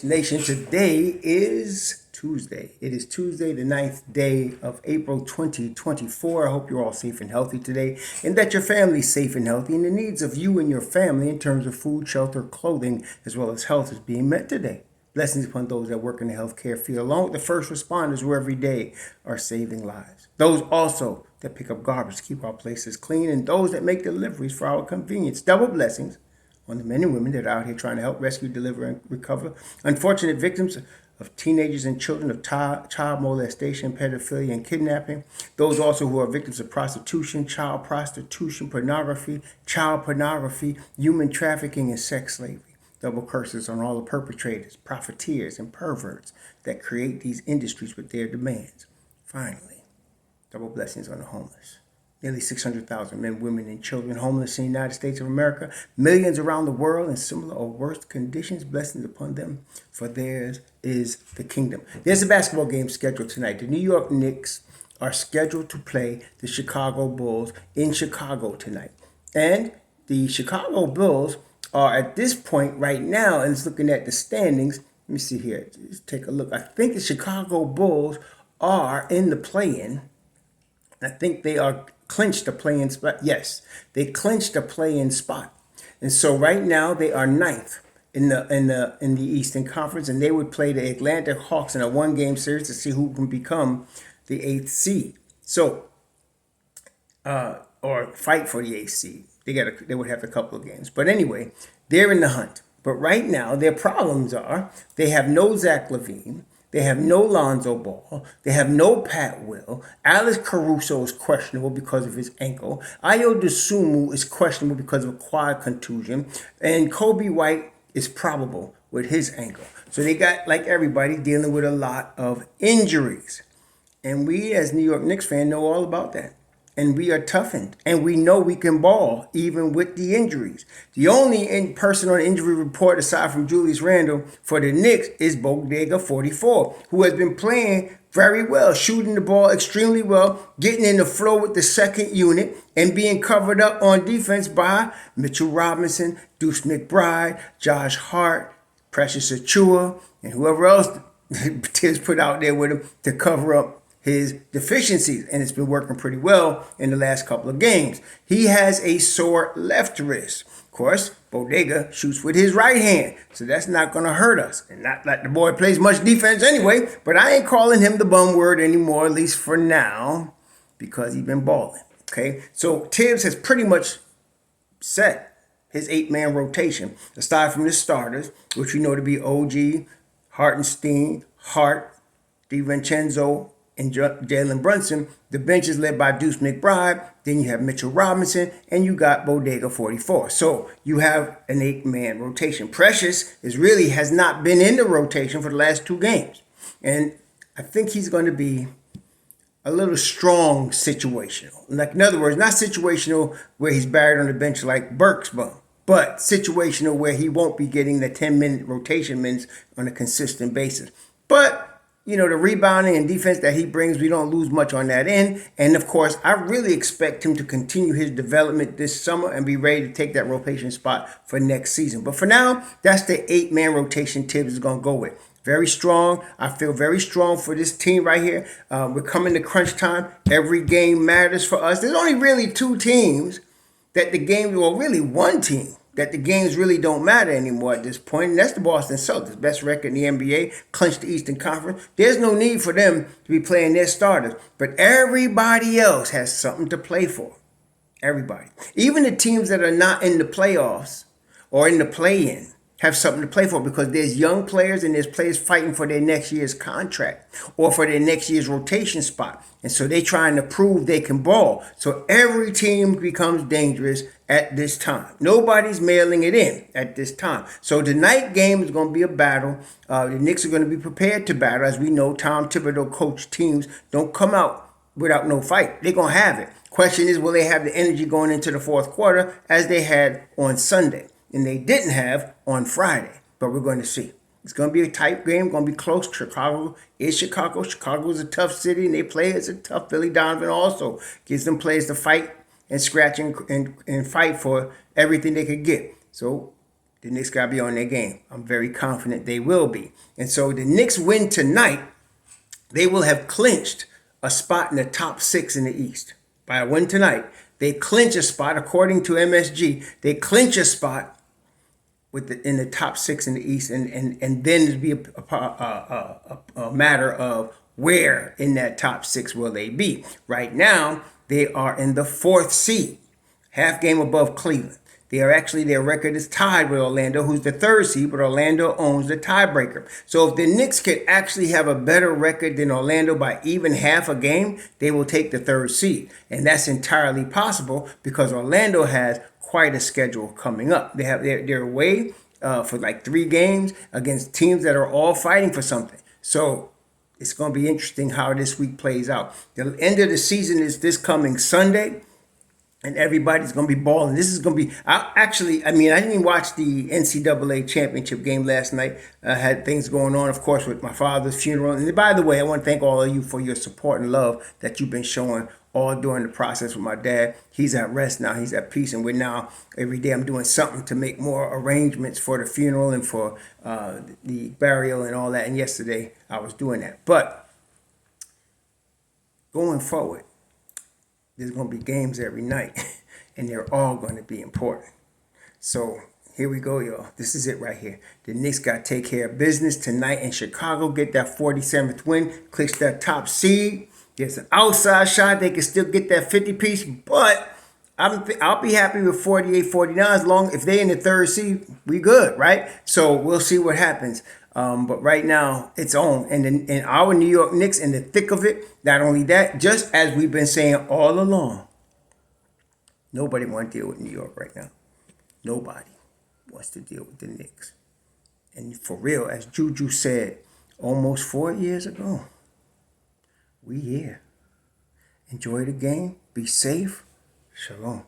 Nation, today is Tuesday. It is Tuesday, the 9th day of April 2024. I hope you're all safe and healthy today, and that your family's safe and healthy, and the needs of you and your family in terms of food, shelter, clothing, as well as health is being met today. Blessings upon those that work in the healthcare field, along with the first responders who every day are saving lives. Those also that pick up garbage, keep our places clean, and those that make deliveries for our convenience. Double blessings on the men and women that are out here trying to help rescue, deliver, and recover unfortunate victims of teenagers and children of child molestation, pedophilia, and kidnapping. Those also who are victims of prostitution, child prostitution, child pornography, human trafficking, and sex slavery. Double curses on all the perpetrators, profiteers, and perverts that create these industries with their demands. Finally, double blessings on the homeless. Nearly 600,000 men, women, and children homeless in the United States of America, millions around the world in similar or worse conditions. Blessings upon them, for theirs is the kingdom. There's a basketball game scheduled tonight. The New York Knicks are scheduled to play the Chicago Bulls in Chicago tonight. And the Chicago Bulls are at this point right now, and it's looking at the standings. Let me see here. Let's take a look. I think the Chicago Bulls are in the play-in. I think they are clinched a play-in spot. Yes, they clinched a play-in spot, and so right now they are ninth in the Eastern Conference, and they would play the Atlanta Hawks in a one-game series to see who can become the eighth seed. So, or fight for the eighth seed. They would have a couple of games, but anyway, they're in the hunt. But right now, their problems are they have no Zach LaVine. They have no Lonzo Ball. They have no Pat Will. Alex Caruso is questionable because of his ankle. Ayo Dosunmu is questionable because of a quad contusion. And Kobe White is probable with his ankle. So they got, like everybody, dealing with a lot of injuries. And we, as New York Knicks fans, know all about that. And we are toughened, and we know we can ball even with the injuries. The only person on injury report, aside from Julius Randle, for the Knicks is Bodega 44, who has been playing very well, shooting the ball extremely well, getting in the flow with the second unit, and being covered up on defense by Mitchell Robinson, Deuce McBride, Josh Hart, Precious Achua, and whoever else Thibs put out there with him to cover up his deficiencies, and it's been working pretty well in the last couple of games. He has a sore left wrist. Of course, Bodega shoots with his right hand, so that's not going to hurt us. And not like the boy plays much defense anyway, but I ain't calling him the bum word anymore, at least for now, because he's been balling. Okay, so Thibs has pretty much set his 8-man rotation, aside from the starters, which we know to be OG, Hartenstein, Hart, DiVincenzo, and Jalen Brunson. The bench is led by Deuce McBride. Then you have Mitchell Robinson, and you got Bodega 44. So you have an 8-man rotation. Precious has not been in the rotation for the last 2 games. And I think he's going to be a little strong situational. Like, in other words, not situational where he's buried on the bench like Burke's bum, but situational where he won't be getting the 10-minute rotation minutes on a consistent basis. But the rebounding and defense that he brings, we don't lose much on that end. And, of course, I really expect him to continue his development this summer and be ready to take that rotation spot for next season. But for now, that's the 8-man rotation Thibs is going to go with. Very strong. I feel very strong for this team right here. We're coming to crunch time. Every game matters for us. There's only really 2 teams that the game, well, really 1 team that the games really don't matter anymore at this point, and that's the Boston Celtics. Best record in the NBA, clinched the Eastern Conference. There's no need for them to be playing their starters, but everybody else has something to play for. Everybody. Even the teams that are not in the playoffs or in the play-in have something to play for, because there's young players and there's players fighting for their next year's contract or for their next year's rotation spot. And so they're trying to prove they can ball. So every team becomes dangerous at this time. Nobody's mailing it in at this time. So the night game is going to be a battle. The Knicks are going to be prepared to battle. As we know, Tom Thibodeau coached teams don't come out without no fight. They're going to have it. Question is, will they have the energy going into the fourth quarter as they had on Sunday? And they didn't have on Friday, but we're going to see. It's going to be a tight game, going to be close. Chicago is Chicago. Chicago is a tough city, and they play as a tough. Billy Donovan also gives them players to fight and scratch and fight for everything they could get. So The Knicks got to be on their game. I'm very confident they will be. And so the Knicks win tonight, they will have clinched a spot in the top 6 in the East. By a win tonight, they clinch a spot, according to MSG, they clinch a spot in the top 6 in the East, and then it'd be a matter of where in that top 6 will they be. Right now, they are in the 4th seed, half game above Cleveland. Their record is tied with Orlando, who's the 3rd seed, but Orlando owns the tiebreaker. So if the Knicks could actually have a better record than Orlando by even half a game, they will take the 3rd seed. And that's entirely possible because Orlando has quite a schedule coming up. They're away for like 3 games against teams that are all fighting for something. So it's going to be interesting how this week plays out. The end of the season is this coming Sunday, and everybody's going to be balling. This is going to be, I didn't even watch the NCAA championship game last night. I had things going on, of course, with my father's funeral. And by the way, I want to thank all of you for your support and love that you've been showing all during the process with my dad. He's at rest now. He's at peace. And we're now, every day I'm doing something to make more arrangements for the funeral and for the burial and all that. And yesterday I was doing that. But going forward, there's going to be games every night, and they're all going to be important. So here we go, y'all. This is it right here. The Knicks got to take care of business tonight in Chicago, get that 47th win, clinch that top seed. There's an outside shot. They can still get that 50-piece, but I'll be happy with 48-49 as long if they in the 3rd seed, we good, right? So we'll see what happens. But right now, it's on. And our New York Knicks in the thick of it. Not only that, just as we've been saying all along, nobody wants to deal with New York right now. Nobody wants to deal with the Knicks. And for real, as Juju said almost 4 years ago, we here. Enjoy the game. Be safe. Shalom.